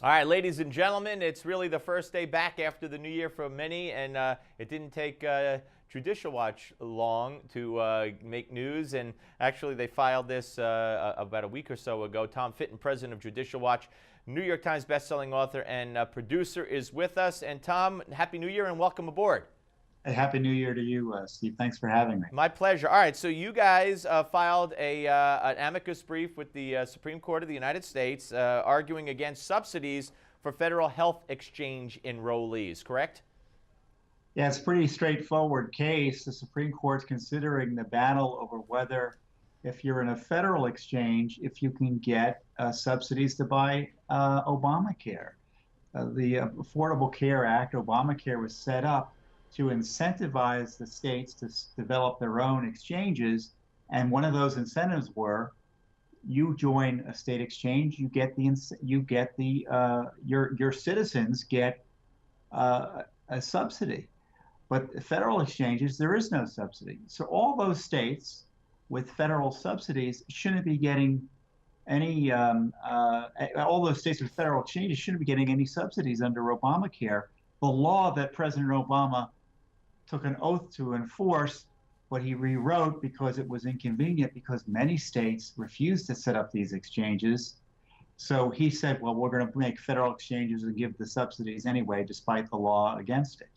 All right, ladies and gentlemen, it's really the first day back after the new year for many, and it didn't take Judicial Watch long to make news. And actually, they filed this about a week or so ago. Tom Fitton, president of Judicial Watch, New York Times bestselling author and producer, is with us. And Tom, Happy New Year and welcome aboard. Hey, Happy New Year to you, Steve. Thanks for having me. My pleasure. All right, so you guys filed an amicus brief with the Supreme Court of the United States arguing against subsidies for federal health exchange enrollees, correct? Yeah, it's a pretty straightforward case. The Supreme Court's considering the battle over whether, if you're in a federal exchange, if you can get subsidies to buy Obamacare. The Affordable Care Act, Obamacare, was set up to incentivize the states to develop their own exchanges, and one of those incentives were you join a state exchange, your citizens get a subsidy. But federal exchanges, there is no subsidy. So all those states with federal subsidies shouldn't be getting any. All those states with federal exchanges shouldn't be getting any subsidies under Obamacare. The law that President Obama took an oath to enforce, but he rewrote because it was inconvenient because many states refused to set up these exchanges. So he said, well, we're going to make federal exchanges and give the subsidies anyway, despite the law against it.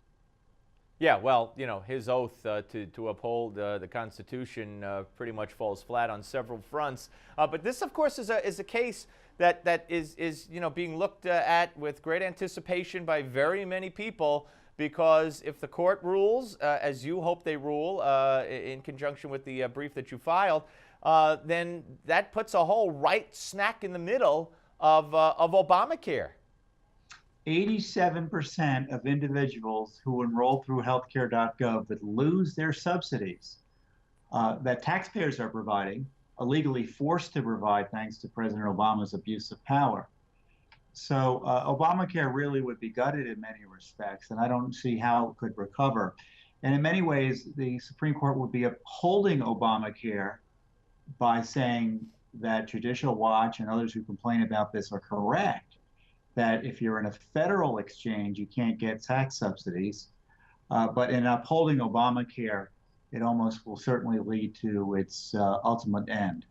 Yeah, well, you know, his oath to uphold the Constitution pretty much falls flat on several fronts. But this, of course, is a case that is being looked at with great anticipation by very many people, because if the court rules, as you hope they rule, in conjunction with the brief that you filed, then that puts a hole right smack in the middle of Obamacare. 87% of individuals who enroll through healthcare.gov that lose their subsidies that taxpayers are providing, illegally forced to provide thanks to President Obama's abuse of power. So Obamacare really would be gutted in many respects, and I don't see how it could recover. And in many ways, the Supreme Court would be upholding Obamacare by saying that Judicial Watch and others who complain about this are correct, that if you're in a federal exchange, you can't get tax subsidies. But in upholding Obamacare, it almost will certainly lead to its ultimate end.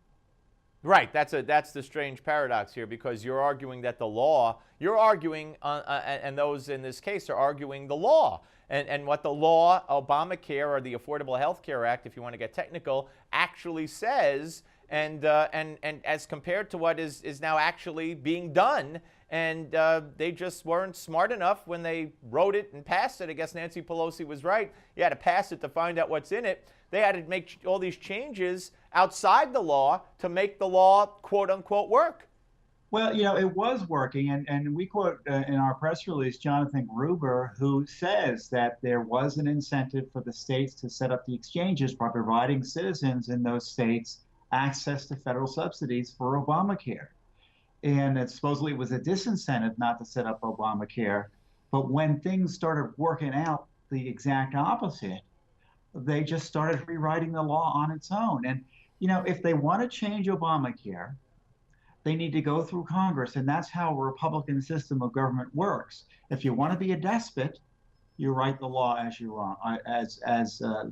Right, that's the strange paradox here, because you're arguing that the law, and those in this case are arguing the law, and what the law, Obamacare, or the Affordable Health Care Act, if you want to get technical, actually says, and as compared to what is now actually being done. And they just weren't smart enough when they wrote it and passed it. I guess Nancy Pelosi was right. You had to pass it to find out what's in it. They had to make all these changes outside the law to make the law, quote unquote, work. Well, it was working. And we quote in our press release Jonathan Gruber, who says that there was an incentive for the states to set up the exchanges by providing citizens in those states access to federal subsidies for Obamacare. And it supposedly was a disincentive not to set up Obamacare. But when things started working out the exact opposite, they just started rewriting the law on its own. And, if they want to change Obamacare, they need to go through Congress. And that's how a Republican system of government works. If you want to be a despot, you write the law as you want, as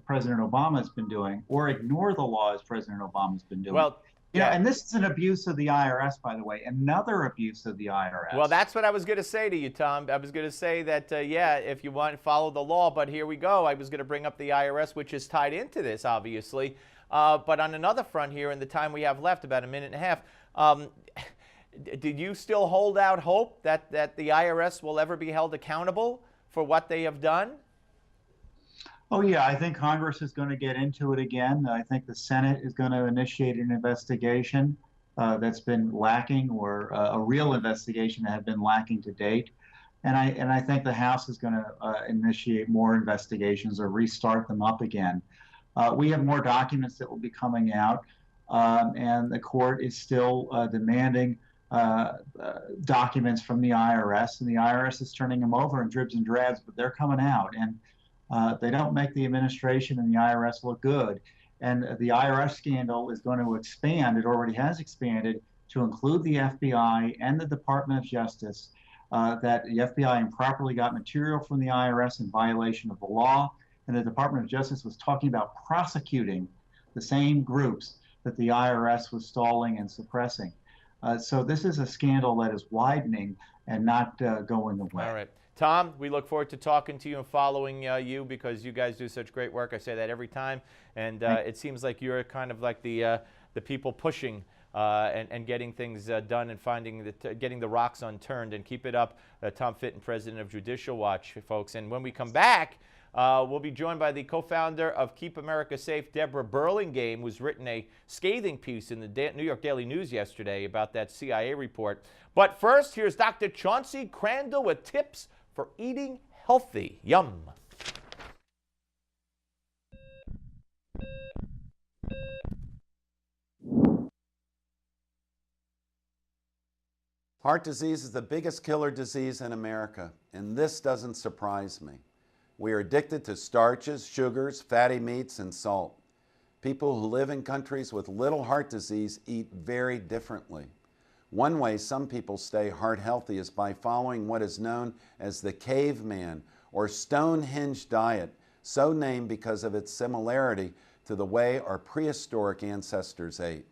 President Obama has been doing, or ignore the law as President Obama's been doing. Well, yeah. And this is an abuse of the IRS, by the way, another abuse of the IRS. Well, that's what I was going to say to you, Tom. I was going to say that, if you want to follow the law, but here we go. I was going to bring up the IRS, which is tied into this, obviously. But on another front here, in the time we have left, about a minute and a half, did you still hold out hope that the IRS will ever be held accountable for what they have done? Oh, yeah, I think Congress is going to get into it again. I think the Senate is going to initiate an investigation that's been lacking, or a real investigation that had been lacking to date. And I think the House is going to initiate more investigations or restart them up again. We have more documents that will be coming out, and the court is still demanding documents from the IRS, and the IRS is turning them over in dribs and drabs, but they're coming out. And they don't make the administration and the IRS look good. And the IRS scandal is going to expand. It already has expanded to include the FBI and the Department of Justice. that the FBI improperly got material from the IRS in violation of the law, and the Department of Justice was talking about prosecuting the same groups that the IRS was stalling and suppressing. So this is a scandal that is widening and not going away. All right. Tom, we look forward to talking to you and following you because you guys do such great work. I say that every time. And it seems like you're kind of like the people pushing and getting things done and finding getting the rocks unturned. And keep it up. Tom Fitton, president of Judicial Watch, folks. And when we come back, we'll be joined by the co-founder of Keep America Safe, Deborah Burlingame, who's written a scathing piece in the New York Daily News yesterday about that CIA report. But first, here's Dr. Chauncey Crandall with tips for eating healthy. Yum. Heart disease is the biggest killer disease in America, and this doesn't surprise me. We are addicted to starches, sugars, fatty meats, and salt. People who live in countries with little heart disease eat very differently. One way some people stay heart healthy is by following what is known as the caveman or Stonehenge diet, so named because of its similarity to the way our prehistoric ancestors ate.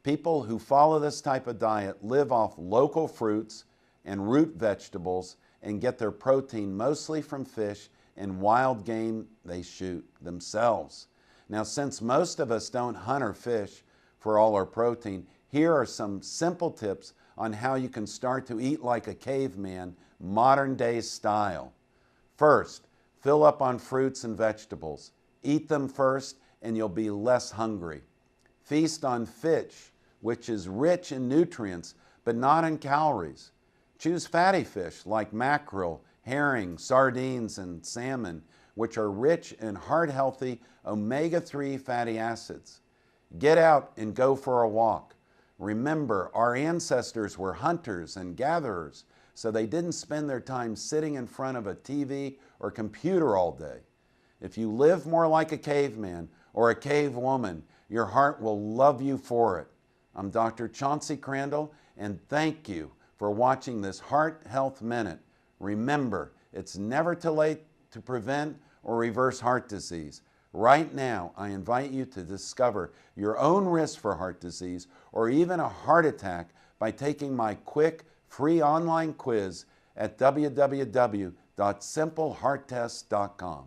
People who follow this type of diet live off local fruits and root vegetables and get their protein mostly from fish and wild game they shoot themselves. Now, since most of us don't hunt or fish for all our protein, here are some simple tips on how you can start to eat like a caveman, modern day style. First, fill up on fruits and vegetables. Eat them first and you'll be less hungry. Feast on fish, which is rich in nutrients but not in calories. Choose fatty fish like mackerel, herring, sardines, and salmon, which are rich in heart-healthy omega-3 fatty acids. Get out and go for a walk. Remember, our ancestors were hunters and gatherers, so they didn't spend their time sitting in front of a TV or computer all day. If you live more like a caveman or a cave woman, your heart will love you for it. I'm Dr. Chauncey Crandall, and thank you for watching this Heart Health Minute. Remember, it's never too late to prevent or reverse heart disease. Right now, I invite you to discover your own risk for heart disease or even a heart attack by taking my quick, free online quiz at www.simplehearttest.com.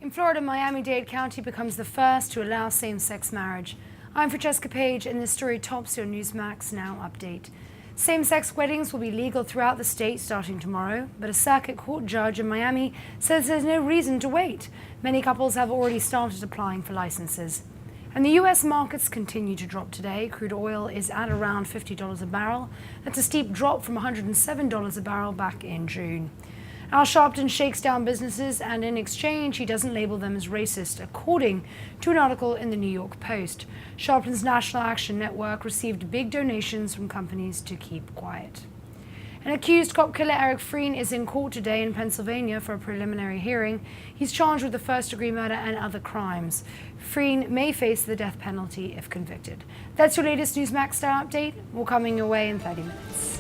In Florida, Miami-Dade County becomes the first to allow same-sex marriage. I'm Francesca Page, and this story tops your Newsmax Now update. Same-sex weddings will be legal throughout the state starting tomorrow, but a circuit court judge in Miami says there's no reason to wait. Many couples have already started applying for licenses. And the U.S. markets continue to drop today. Crude oil is at around $50 a barrel. That's a steep drop from $107 a barrel back in June. Al Sharpton shakes down businesses, and in exchange, he doesn't label them as racist, according to an article in the New York Post. Sharpton's National Action Network received big donations from companies to keep quiet. An accused cop killer Eric Freen is in court today in Pennsylvania for a preliminary hearing. He's charged with the first-degree murder and other crimes. Freen may face the death penalty if convicted. That's your latest Newsmax Style update. We're coming your way in 30 minutes.